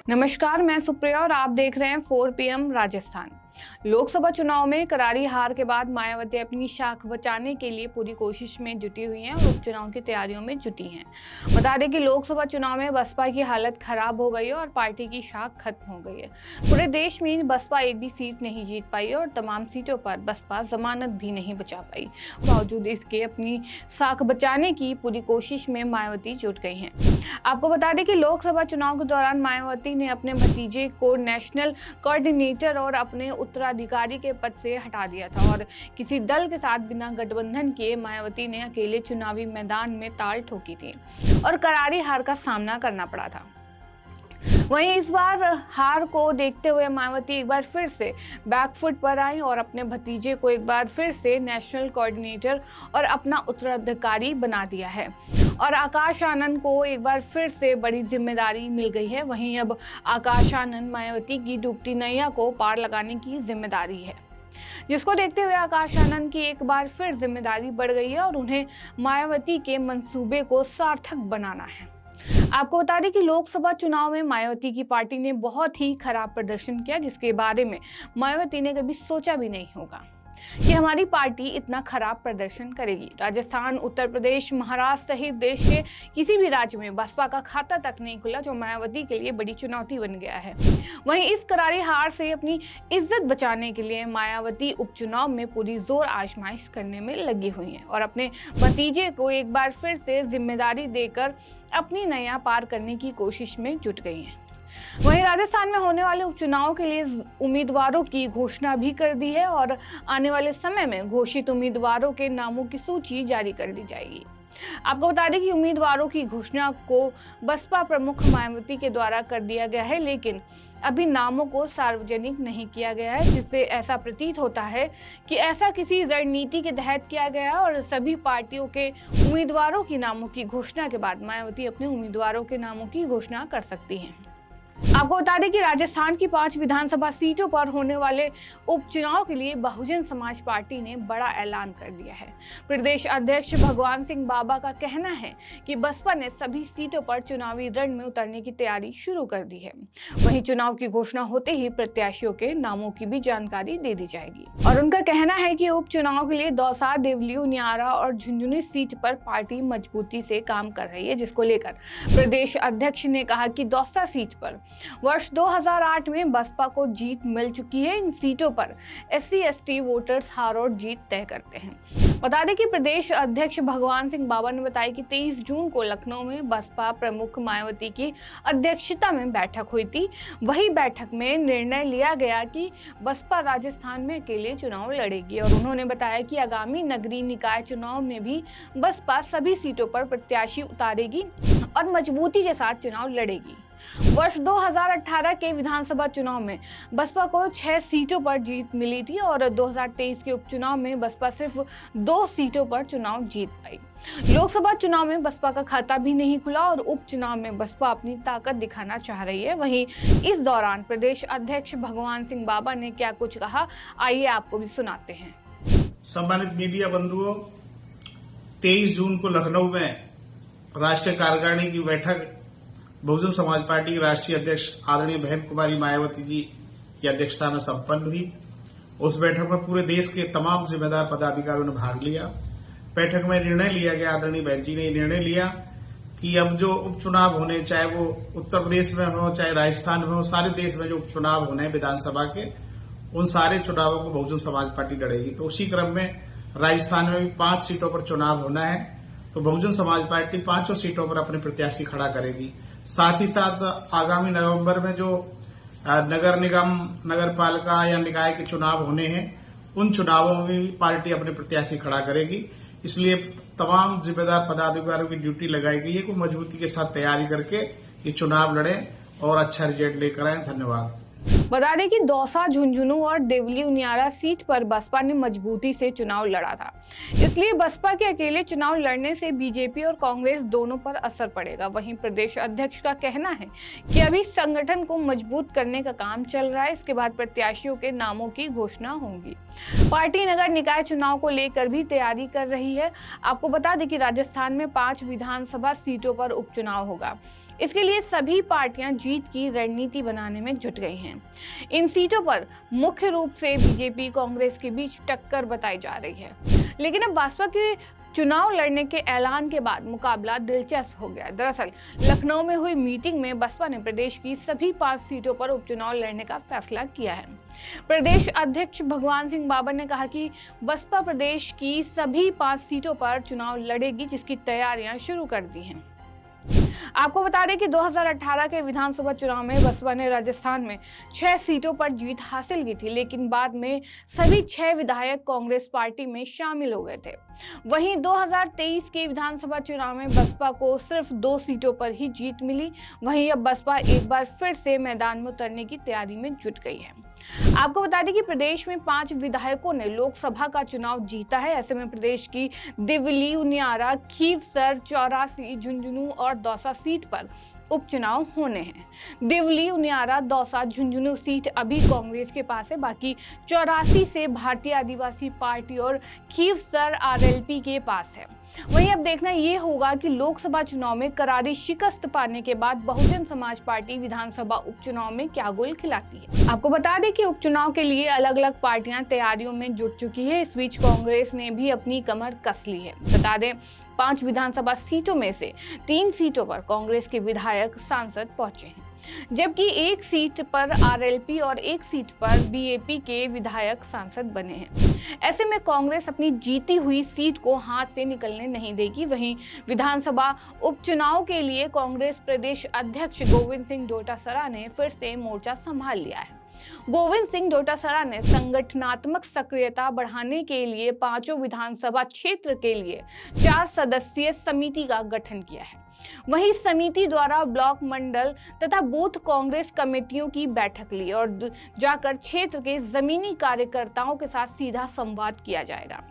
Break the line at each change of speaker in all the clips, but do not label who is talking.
नमस्कार, मैं सुप्रिया और आप देख रहे हैं 4 PM राजस्थान। लोकसभा चुनाव में करारी हार के बाद मायावती अपनी शाख बचाने के लिए पूरी कोशिश में जुटी हुई हैं और उपचुनाव की तैयारियों में जुटी हैं। बता दें कि लोकसभा चुनाव में बसपा की हालत खराब हो गई है और पार्टी की शाख खत्म हो गई है। पूरे देश में बसपा एक भी सीट नहीं जीत पाई और तमाम सीटों पर बसपा जमानत भी नहीं बचा पाई। बावजूद इसके अपनी शाख बचाने की पूरी कोशिश में मायावती जुट गई हैं। आपको बता दें कि लोकसभा चुनाव के दौरान मायावती ने अपने भतीजे को नेशनल कोऑर्डिनेटर और अपने उत्तराधिकारी के पद से हटा दिया था और किसी दल के साथ बिना गठबंधन किए मायावती ने अकेले चुनावी मैदान में ताल ठोकी थी और करारी हार का सामना करना पड़ा था। वहीं इस बार हार को देखते हुए मायावती एक बार फिर से बैकफुट पर आई और अपने भतीजे को एक बार फिर से नेशनल कोऑर्डिनेटर और अपना उत्तराधिकारी बना दिया है और आकाश आनंद को एक बार फिर से बड़ी जिम्मेदारी मिल गई है। वहीं अब आकाश आनंद मायावती की डूबती नैया को पार लगाने की जिम्मेदारी है, जिसको देखते हुए आकाश आनंद की एक बार फिर जिम्मेदारी बढ़ गई है और उन्हें मायावती के मंसूबे को सार्थक बनाना है। आपको बता दें कि लोकसभा चुनाव में मायावती की पार्टी ने बहुत ही खराब प्रदर्शन किया, जिसके बारे में मायावती ने कभी सोचा भी नहीं होगा कि हमारी पार्टी इतना खराब प्रदर्शन करेगी। राजस्थान, उत्तर प्रदेश, महाराष्ट्र सहित देश के किसी भी राज्य में बसपा का खाता तक नहीं खुला, जो मायावती के लिए बड़ी चुनौती बन गया है। वहीं इस करारी हार से अपनी इज्जत बचाने के लिए मायावती उपचुनाव में पूरी जोर आजमाइश करने में लगी हुई हैं और अपने भतीजे को एक बार फिर से जिम्मेदारी देकर अपनी नैया पार करने की कोशिश में जुट गई हैं। वहीं राजस्थान में होने वाले उपचुनाव के लिए उम्मीदवारों की घोषणा भी कर दी है और आने वाले समय में घोषित उम्मीदवारों के नामों की सूची जारी कर दी जाएगी। आपको बता दें कि उम्मीदवारों की घोषणा को बसपा प्रमुख मायावती के द्वारा कर दिया गया है, लेकिन अभी नामों को सार्वजनिक नहीं किया गया है, जिससे ऐसा प्रतीत होता है कि ऐसा किसी रणनीति के तहत किया गया है और सभी पार्टियों के उम्मीदवारों की नामों की घोषणा के बाद मायावती अपने उम्मीदवारों के नामों की घोषणा कर सकती हैं। आपको बता दें कि राजस्थान की 5 विधानसभा सीटों पर होने वाले उपचुनाव के लिए बहुजन समाज पार्टी ने बड़ा ऐलान कर दिया है। प्रदेश अध्यक्ष भगवान सिंह बाबा का कहना है कि बसपा ने सभी सीटों पर चुनावी रण में उतरने की तैयारी शुरू कर दी है। वहीं चुनाव की घोषणा होते ही प्रत्याशियों के नामों की भी जानकारी दे दी जाएगी और उनका कहना है कि उपचुनाव के लिए दौसा, देवली, न्यारा और झुंझुनू सीट पर पार्टी मजबूती से काम कर रही है, जिसको लेकर प्रदेश अध्यक्ष ने कहा कि दौसा सीट पर वर्ष 2008 में बसपा को जीत मिल चुकी है। इन सीटों पर SC/ST वोटर्स हार और जीत तय करते हैं। बता दें कि प्रदेश अध्यक्ष भगवान सिंह बाबा ने बताया कि 23 जून को लखनऊ में बसपा प्रमुख मायावती की अध्यक्षता में बैठक हुई थी। वही बैठक में निर्णय लिया गया कि बसपा राजस्थान में अकेले चुनाव लड़ेगी और उन्होंने बताया कि आगामी नगरीय निकाय चुनाव में भी बसपा सभी सीटों पर प्रत्याशी उतारेगी और मजबूती के साथ चुनाव लड़ेगी। वर्ष 2018 के विधानसभा चुनाव में बसपा को 6 सीटों पर जीत मिली थी और 2023 के उपचुनाव में बसपा सिर्फ 2 सीटों पर चुनाव जीत पाई। लोकसभा चुनाव में बसपा का खाता भी नहीं खुला और उपचुनाव में बसपा अपनी ताकत दिखाना चाह रही है। वहीं इस दौरान प्रदेश अध्यक्ष भगवान सिंह बाबा ने क्या कुछ कहा, आइए आपको भी सुनाते हैं।
सम्मानित मीडिया बंधुओं, 23 जून को लखनऊ में राष्ट्रीय कार्यकारिणी की बैठक बहुजन समाज पार्टी की राष्ट्रीय अध्यक्ष आदरणीय बहन कुमारी मायावती जी की अध्यक्षता में संपन्न हुई। उस बैठक में पूरे देश के तमाम जिम्मेदार पदाधिकारियों ने भाग लिया। बैठक में निर्णय लिया गया, आदरणीय बहन जी ने निर्णय लिया कि अब जो उपचुनाव होने, चाहे वो उत्तर प्रदेश में हो चाहे राजस्थान में हो, सारे देश में जो उपचुनाव होने हैं विधानसभा के, उन सारे चुनावों को बहुजन समाज पार्टी लड़ेगी। तो उसी क्रम में राजस्थान में भी 5 सीटों पर चुनाव होना है, तो बहुजन समाज पार्टी 5 सीटों पर अपने प्रत्याशी खड़ा करेगी। साथ ही साथ आगामी नवंबर में जो नगर निगम, नगर पालिका या निकाय के चुनाव होने हैं, उन चुनावों में भी पार्टी अपने प्रत्याशी खड़ा करेगी। इसलिए तमाम जिम्मेदार पदाधिकारियों की ड्यूटी लगाई गई है कि मजबूती के साथ तैयारी करके ये चुनाव लड़ें और अच्छा रिजल्ट लेकर आए। धन्यवाद।
बता दें कि दौसा, झुंझुनू और देवली उनियारा सीट पर बसपा ने मजबूती से चुनाव लड़ा था। इसलिए बसपा के अकेले चुनाव लड़ने से बीजेपी और कांग्रेस दोनों पर असर पड़ेगा। वहीं प्रदेश अध्यक्ष का कहना है कि अभी संगठन को मजबूत करने का काम चल रहा है, इसके बाद प्रत्याशियों के नामों की घोषणा होगी। पार्टी नगर निकाय चुनाव को लेकर भी तैयारी कर रही है। आपको बता दें कि राजस्थान में 5 विधानसभा सीटों पर उपचुनाव होगा। इसके लिए सभी पार्टियां जीत की रणनीति बनाने में जुट गई हैं। इन सीटों पर मुख्य रूप से बीजेपी कांग्रेस के बीच टक्कर बताई जा रही है, लेकिन अब बसपा के चुनाव लड़ने के ऐलान के बाद मुकाबला दिलचस्प हो गया। दरअसल लखनऊ में हुई मीटिंग में बसपा ने प्रदेश की सभी 5 सीटों पर उपचुनाव लड़ने का फैसला किया है। प्रदेश अध्यक्ष भगवान सिंह बाबर ने कहा कि बसपा प्रदेश की सभी 5 सीटों पर चुनाव लड़ेगी, जिसकी तैयारियां शुरू कर दी हैं। आपको बता दें कि 2018 के विधानसभा चुनाव में बसपा ने राजस्थान में 6 सीटों पर जीत हासिल की थी, लेकिन बाद में सभी 6 विधायक कांग्रेस पार्टी में शामिल हो गए थे। वहीं 2023 के विधानसभा चुनाव में बसपा को सिर्फ 2 सीटों पर ही जीत मिली। वहीं अब बसपा एक बार फिर से मैदान में उतरने की तैयारी में जुट गई है। आपको बता दें कि प्रदेश में 5 विधायकों ने लोकसभा का चुनाव जीता है। ऐसे में प्रदेश की देवली, उनियारा, खीवसर, चौरासी, झुंझुनू और दौसा सीट पर उपचुनाव होने हैं। देवली, उनियारा, दौसा, झुंझुनू सीट अभी कांग्रेस के पास है। बाकी 84 से भारतीय आदिवासी पार्टी और खीवसर आरएलपी के पास है। वहीं अब देखना ये होगा कि लोकसभा चुनाव में करारी शिकस्त पाने के बाद बहुजन समाज पार्टी विधानसभा उपचुनाव में क्या गोल खिलाती है। आपको बता दें कि उपचुनाव के लिए अलग अलग पार्टियां तैयारियों में जुट चुकी है। इस बीच कांग्रेस ने भी अपनी कमर कस ली है। बता दें 5 विधानसभा सीटों में से 3 सीटों पर कांग्रेस के विधायक सांसद पहुंचे हैं, जबकि एक सीट पर आरएलपी और एक सीट पर बीएपी के विधायक सांसद बने हैं। ऐसे में कांग्रेस अपनी जीती हुई सीट को हाथ से निकलने नहीं देगी। वहीं विधानसभा उपचुनाव के लिए कांग्रेस प्रदेश अध्यक्ष गोविंद सिंह डोटासरा ने फिर से मोर्चा संभाल लिया है। गोविंद सिंह डोटासरा ने संगठनात्मक सक्रियता बढ़ाने के लिए 5 विधानसभा क्षेत्र के लिए 4 सदस्यीय समिति का गठन किया है। वहीं समिति द्वारा ब्लॉक, मंडल तथा बूथ कांग्रेस कमेटियों की बैठक ली और जाकर क्षेत्र के जमीनी कार्यकर्ताओं के साथ सीधा संवाद किया जाएगा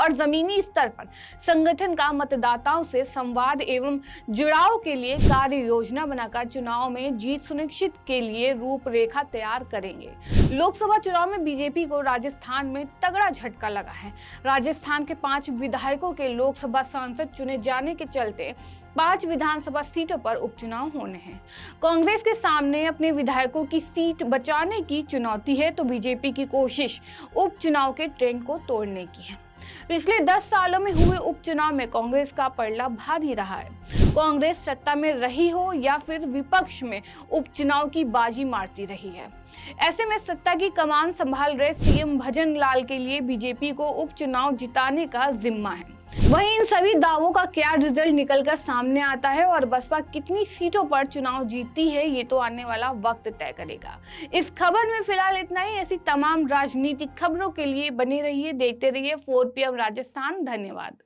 और जमीनी स्तर पर संगठन का मतदाताओं से संवाद एवं जुड़ाव के लिए कार्य योजना बनाकर चुनाव में जीत सुनिश्चित के लिए रूपरेखा तैयार करेंगे। लोकसभा चुनाव में बीजेपी को राजस्थान में तगड़ा झटका लगा है। राजस्थान के 5 विधायकों के लोकसभा सांसद चुने जाने के चलते 5 विधानसभा सीटों पर उपचुनाव होने हैं। कांग्रेस के सामने अपने विधायकों की सीट बचाने की चुनौती है, तो बीजेपी की कोशिश उपचुनाव के ट्रेंड को तोड़ने की है। पिछले 10 सालों में हुए उपचुनाव में कांग्रेस का पलड़ा भारी रहा है। कांग्रेस सत्ता में रही हो या फिर विपक्ष में उपचुनाव की बाजी मारती रही है। ऐसे में सत्ता की कमान संभाल रहे सीएम भजन लाल के लिए बीजेपी को उपचुनाव जिताने का जिम्मा है। वहीं इन सभी दावों का क्या रिजल्ट निकलकर सामने आता है और बसपा कितनी सीटों पर चुनाव जीतती है, ये तो आने वाला वक्त तय करेगा। इस खबर में फिलहाल इतना ही। ऐसी तमाम राजनीतिक खबरों के लिए बने रहिए, देखते रहिए 4 PM राजस्थान। धन्यवाद।